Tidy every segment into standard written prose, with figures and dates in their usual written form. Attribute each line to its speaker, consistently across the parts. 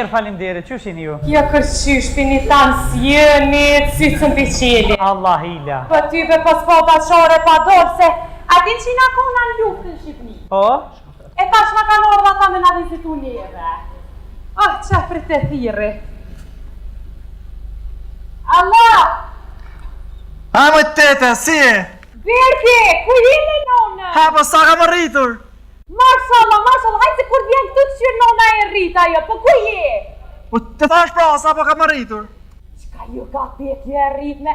Speaker 1: Mirë, faleminderit, qysh jeni ju?
Speaker 2: Ja kërqysh pini tanë s'jeni, sycën për qeli.
Speaker 1: Allah hila.
Speaker 2: Po tyve pas po bashore pa dorë se atin që nga kona në luftë në Shqipni.
Speaker 1: Po?
Speaker 2: E tash nga kanë orë dhe ta me nga vizitu njeve. Ah, që për të thiri. Allah!
Speaker 3: Ha moj tete, si e?
Speaker 2: Berke, ku jene nona?
Speaker 3: Ha, po sa kam rritur?
Speaker 2: Mashallah, hajtë se kur vjen këtë të qyrë nona e rrita jo, po ku je?
Speaker 3: Po të thash pra, sa po kam rritur?
Speaker 2: Qka ju ka pekje e rritme?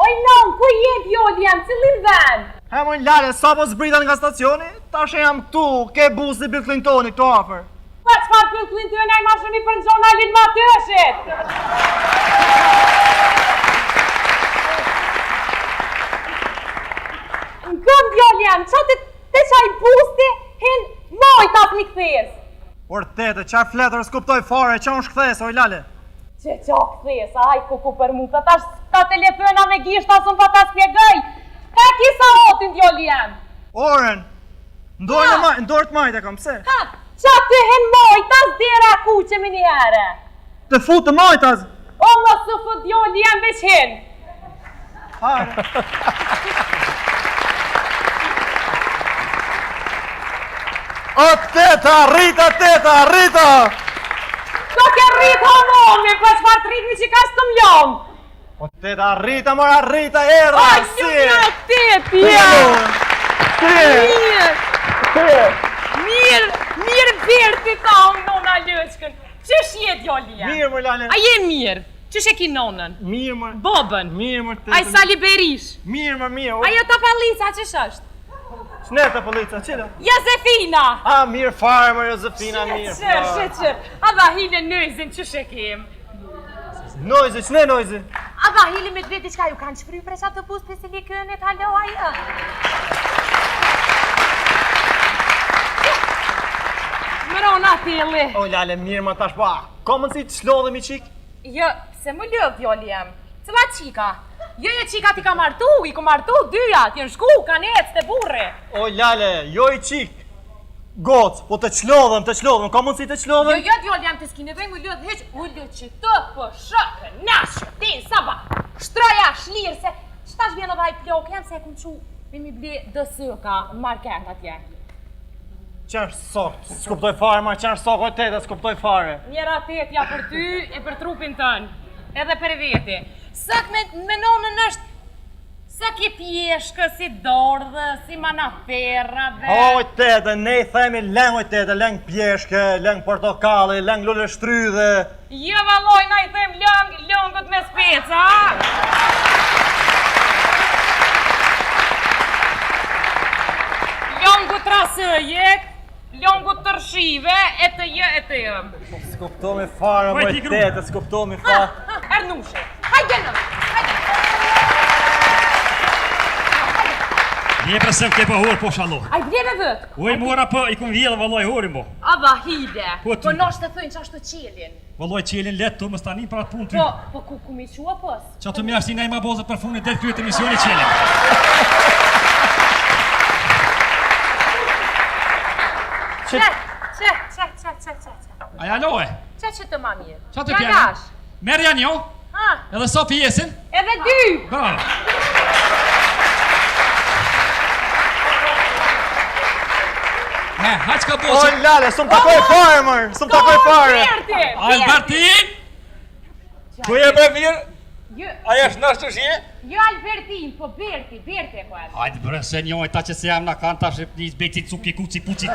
Speaker 2: Oj non, ku je Vjoli jam, cilin ven?
Speaker 3: Ha moj lale, sa po zbritan nga stacioni? Tash e jam këtu, ke busi Bill Clintoni këtu afer.
Speaker 2: Pa qfar Bill Clintoni a i ma shumë i për njona Lil Matëshit? Në këm Vjoli jam, qa të qaj busti hin mojtas një këthes?
Speaker 3: Por tete, qarë fletër s'kuptoj fare, qa unë shkëthes, oj lale?
Speaker 2: Që qa këthes, aj ku për mu, ta tash ta telefona me gisht asun pa ta spjegaj. Ka kisa otin Vjoli jam?
Speaker 3: Oren, ndorë të majt e kam, pse?
Speaker 2: Ha, qa të hin mojtas dera ku që me njëherë?
Speaker 3: Të fut të majtas!
Speaker 2: O mos të fut Vjoli jam veç hin.
Speaker 3: Hare. O teta, Rita!
Speaker 2: Do ke rritë homomi, për qëfar të rritëmi që ka së të mlon.
Speaker 3: O teta, Rita, mora Rita, erë,
Speaker 2: Aj, një teti, Mirë Berti ta unë nona lëqkën. Qësh je Vjoli jam?
Speaker 3: Mirë, më lale.
Speaker 2: A je mirë? Qësh e ki nonën?
Speaker 3: Mirë, më.
Speaker 2: Bobën?
Speaker 3: Mirë, më teta.
Speaker 2: Aj Sali Berish?
Speaker 3: Mirë.
Speaker 2: Ajo ta palica, qësh është?
Speaker 3: Shneta polica, qila?
Speaker 2: Josefina!
Speaker 3: A, mirë farë, më Josefina, mirë farë.
Speaker 2: Qër. A dha hile nëjzin, qësh e kem?
Speaker 3: Nojzi, qëne nojzi?
Speaker 2: A dha hile me dveti qka ju kanë qëpry presha të pus për silikënit, halo ajo? Mërona tili.
Speaker 3: O, lale, mirë më tash, po, ka mundësi të shlodhemi qik?
Speaker 2: Jo, se më lëv Vjoli jam. Cëla qika? Jo, qika ti ka martu, i ku martu dyja, ti në shku, ka nec, të burre.
Speaker 3: O, lale, jo i qik. Gocë, po të qlodhëm, ka mundësi të qlodhëm?
Speaker 2: Jo, Vjoli jam të s'ki nevej më lëv heq, u lëv që të për shëkë, nashë, ti, saba, shtroja, shlirë, se qëtash vjen edhe i plok, jam se e kum qu, me mi ble dësëka, në market atje.
Speaker 3: Qenë sot, s'kuptoj fare, ma qenë sot, o tete, s'kuptoj fare.
Speaker 2: Njera tetja për ty e për trupin tënë, edhe për veti. Sët me nonën është, së ki pjeshkë, si dordhë, si manaferra, dhe...
Speaker 3: O, tete, ne i themi leng, o tete, leng pjeshke, leng portokalli, leng lulle shtrydhe.
Speaker 2: Jo, valoj, na i them lëngët me speca, lëngët rasëjek, lëngët tërshive, e të jë.
Speaker 3: S'kuptomi fare, moj tete, s'kuptomi fare.
Speaker 2: Ernushe, hajde në,
Speaker 4: Nije presem ke pa hor po shalloh.
Speaker 2: Aj vjeve vët.
Speaker 4: Oj mora po i kun vjedhe vallaj horin bo.
Speaker 2: A vahide,
Speaker 4: Po
Speaker 2: po nosh të thënë që ashtë të qelin.
Speaker 4: Vallaj qelin let të më stani për atë punë ty.
Speaker 2: Po ku mi qua pos?
Speaker 4: Qa të mjashti na i ma bozët për funit dhe kryet emisioni qelin.
Speaker 2: Qe.
Speaker 4: Aja lohe.
Speaker 2: Që të ma mirë.
Speaker 4: Qa të pjerën? Merë janë jo?
Speaker 2: Ha,
Speaker 4: Edhe sa pjesin?
Speaker 2: edhe dy.
Speaker 4: Bravo. Ne, haq ka
Speaker 3: O,
Speaker 4: bozë.
Speaker 3: lale, s'm takoj fare, mërë, s'm takoj fare.
Speaker 4: Albertin! Ku je me mirë?
Speaker 2: Jo,
Speaker 4: Aja është nështë që shje?
Speaker 2: jo Albertin, po Berti e ku edhe.
Speaker 4: Hajde bre, se njoj, ta që se jam në kanë ta shëp njës beci cuki kuci puci.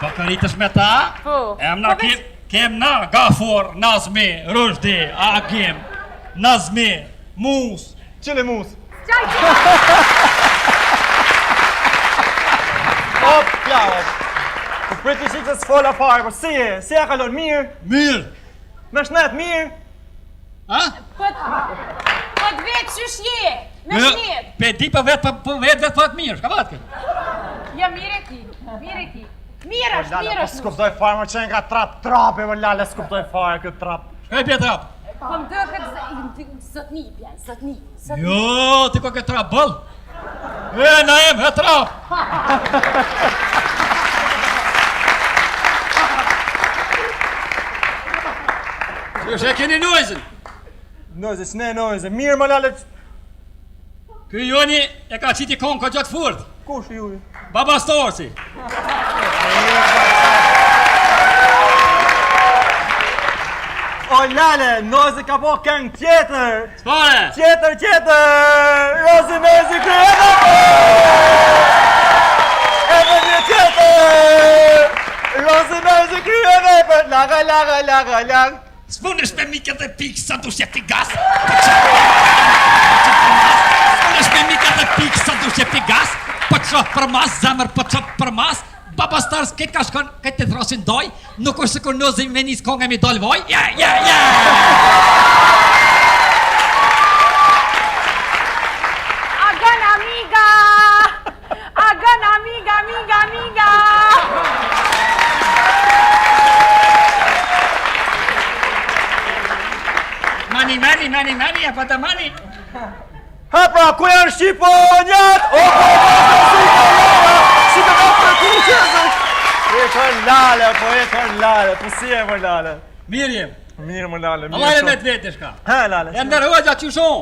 Speaker 4: Po këritësh me ta?
Speaker 2: Po.
Speaker 4: Em na kem na Gafor, Nazmi, Rushdi, Agim, Nazmi, Mus.
Speaker 3: Qile mus?
Speaker 2: Qaj
Speaker 3: Hop, pjavë. Po priti qikë se s'folla fare, po si e? Si e kalon mirë?
Speaker 4: Mirë.
Speaker 3: Me shnet mirë?
Speaker 4: Ha?
Speaker 2: Po të vetë që shje, me shnet.
Speaker 4: Pe di për vetë për mirë, shka vatë këtë?
Speaker 2: Ja, mire ki. Mirë është.
Speaker 3: S'kuptoj fare, më qenë ka trapi, më lale, s'kuptoj fare këtë trap.
Speaker 4: Shka e pje trap?
Speaker 2: Po më dëhet zëtni, pjen, zëtni.
Speaker 4: Jo, ti ko këtë trap bëll? E, na em, e trap! Ju e keni nojzën.
Speaker 3: Nojze, s'ne nojze. Mirë më lale...
Speaker 4: Ky joni e ka qiti konë ka gjatë furt.
Speaker 3: Kush ju?
Speaker 4: Baba Storci.
Speaker 3: O lale, nojze ka po këngë tjetër.
Speaker 4: Spare.
Speaker 3: Tjetër. Rozi nojze kryeve. Edhe një tjetër. Rozi nojze kryeve. Laga.
Speaker 4: Spunesh me mikët e pikë sa du shepi gas. Spunesh me mikët e pikë sa du shepi gas. Po qof për mas, zemër po qof për mas. Baba Stars këtë ka shkon, këtë të thrasin doj. Nuk është se kur nozim me njës konga mi dal voj.
Speaker 2: Agan amiga! Agan amiga!
Speaker 4: Mani, e pa të mani.
Speaker 3: Ha pra, ku janë Shqiponjat? O, si të ka për kuqezë? E kanë lale, po si e më lale?
Speaker 4: Mirë jem.
Speaker 3: Mirë më lale,
Speaker 4: Allah e me të vetë shka.
Speaker 3: Ha, lale.
Speaker 4: E ndërhojgja që shon.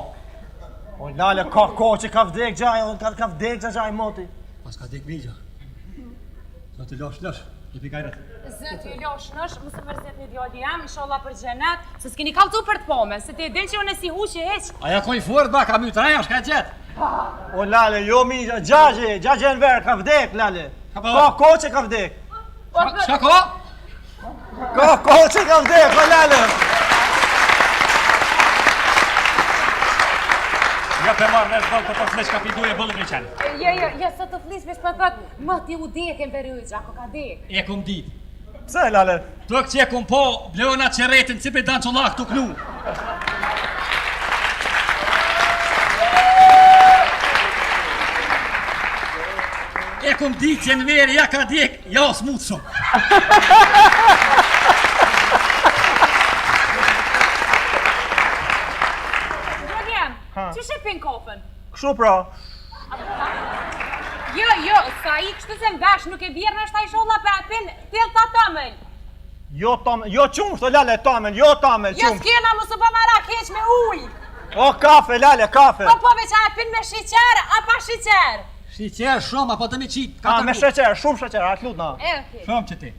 Speaker 3: O, lale, ka që ka vdek gjaj, ka vdek gjaj moti.
Speaker 4: Pas ka dek vigja. Sa të losh, i pikajret.
Speaker 2: Zëtë ju losh nësh, mësë mërzit një djodi jam, inshallah për gjenet, se s'kini kaltu për të pome, se ti din që unë e si huqe heq.
Speaker 4: Aja koj fort ba, ka my të reja, shka e qetë.
Speaker 3: O, lale, jo mi, gjagje në verë, ka vdek, lale. Ka që ka vdek.
Speaker 4: Shka ko?
Speaker 3: Ka që ka vdek, o, lale.
Speaker 4: Ja për marrë nërë bëllë të flesh ka pidu e bëllë në qenë.
Speaker 2: Ja, së të flis vesh për thot, më ti u deken për rëgjë, ako ka dek.
Speaker 4: E kum dit.
Speaker 3: Pse, lale?
Speaker 4: Tuk që e kum po, bleona qeretin, cipi danë që lakë të knu. E kum dit që në veri, ja ka dek, ja o smutë shumë.
Speaker 2: Që shepin kofën?
Speaker 3: Kështu pra.
Speaker 2: Jo, sa I kështu se mvesh, nuk e vjerë në shta I sholla për apin, tjel ta tëmën.
Speaker 3: Jo qumë, shto lale, tamen, jo tamen,
Speaker 2: Jo
Speaker 3: qumë.
Speaker 2: s'kena mu së bëma rak heq me uj.
Speaker 3: O, kafe, lale, kafe.
Speaker 2: Po veç a apin me shiqer, a pa shiqer?
Speaker 4: Shiqer shumë, apo të me qitë.
Speaker 3: A, me sheqer, shumë sheqer, a t'lut na.
Speaker 2: Okej.
Speaker 4: Shumë që ti.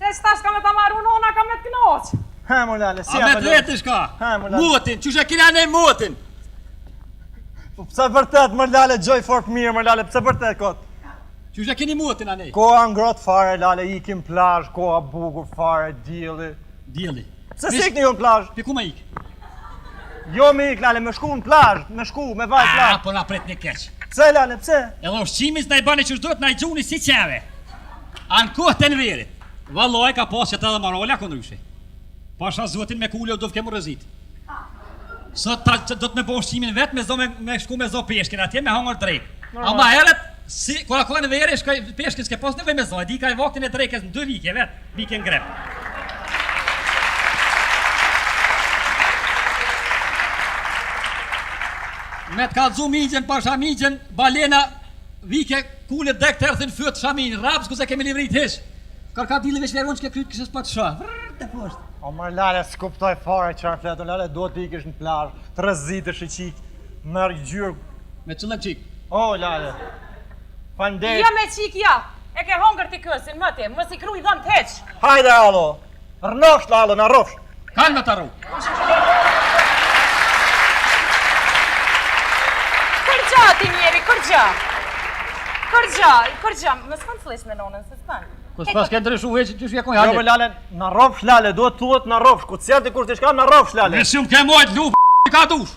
Speaker 2: Se s'tash ka me ta marru nona, ka me t'knoq.
Speaker 3: Ha, mu lale, si
Speaker 4: A me të vetë shka?
Speaker 3: Ha, më lale.
Speaker 4: Motin, që shë kina ne motin?
Speaker 3: Pse vërtet, më lale, gjoj fort mirë, më lale, pse vërtet, kot?
Speaker 4: Që shë kini motin a ne?
Speaker 3: Koha ngrot fare, lale, ikim plazh, koha bukur fare, dielli.
Speaker 4: Djeli.
Speaker 3: Pse s'ikni ju në plazh?
Speaker 4: Pi ku me ik?
Speaker 3: Jo me ik, lale, me shku në plazh, me vaj plazh.
Speaker 4: Po na pret një keq.
Speaker 3: Pse, lale, pse?
Speaker 4: Edhe ushqimis na I bani që shdojt na I gjuni si qeve. Anë kohë të në verit. Valoj ka pas që të edhe marolla këndryshe. Pasha zotin me kullë do të kemë rëzit. Sot do të me po ushqimin vetë me shku me zo peshkin atje me hangër drejk. Ama heret, si, kura kohë në veri, peshkin s'ke pas nevoj me zo, di ka I vaktin e drejkes në 2 vike vetë, vike në grep. Me të kalzu migjen, pasha migjen, balena, vike, kulle dek të erthin fyt shamin, rapës ku se kemi livrit hish. Ka dili veç veron që ke kryt këshës pa të shah. Vrrr, të poshtë.
Speaker 3: O, mër lale, s'kuptoj fare qarë fletu, lale, do t'i ikesh në plazh, të rëzitësh I qik, mërë gjyrë.
Speaker 4: Me qëllën qik.
Speaker 3: O, lale, fandesh.
Speaker 2: Jo me qik ja, e ke hongër t'i kësin, më ti, mos I kru I dhëm t'heq.
Speaker 3: Hajde, alo, rënosh, alo, në rofsh.
Speaker 4: Kanë me të arru.
Speaker 2: Kërgja ti njeri, kërgja. Kërgja, më s'kon flesh me nonën, se s'kon.
Speaker 4: Kus pas ke ndryshu heq, që shkja kojnë
Speaker 3: Jo,
Speaker 4: halje.
Speaker 3: më lale, në rofsh, lale, duhet thuhet në rofsh, ku t'sjel t'i kur t'i shka në rofsh, lale.
Speaker 4: Me shumë ke mojt lup, ka dush.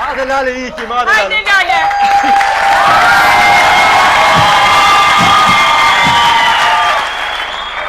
Speaker 3: Hajde, lale, ikim, hajde,
Speaker 2: Hajde
Speaker 3: lale.
Speaker 2: lale.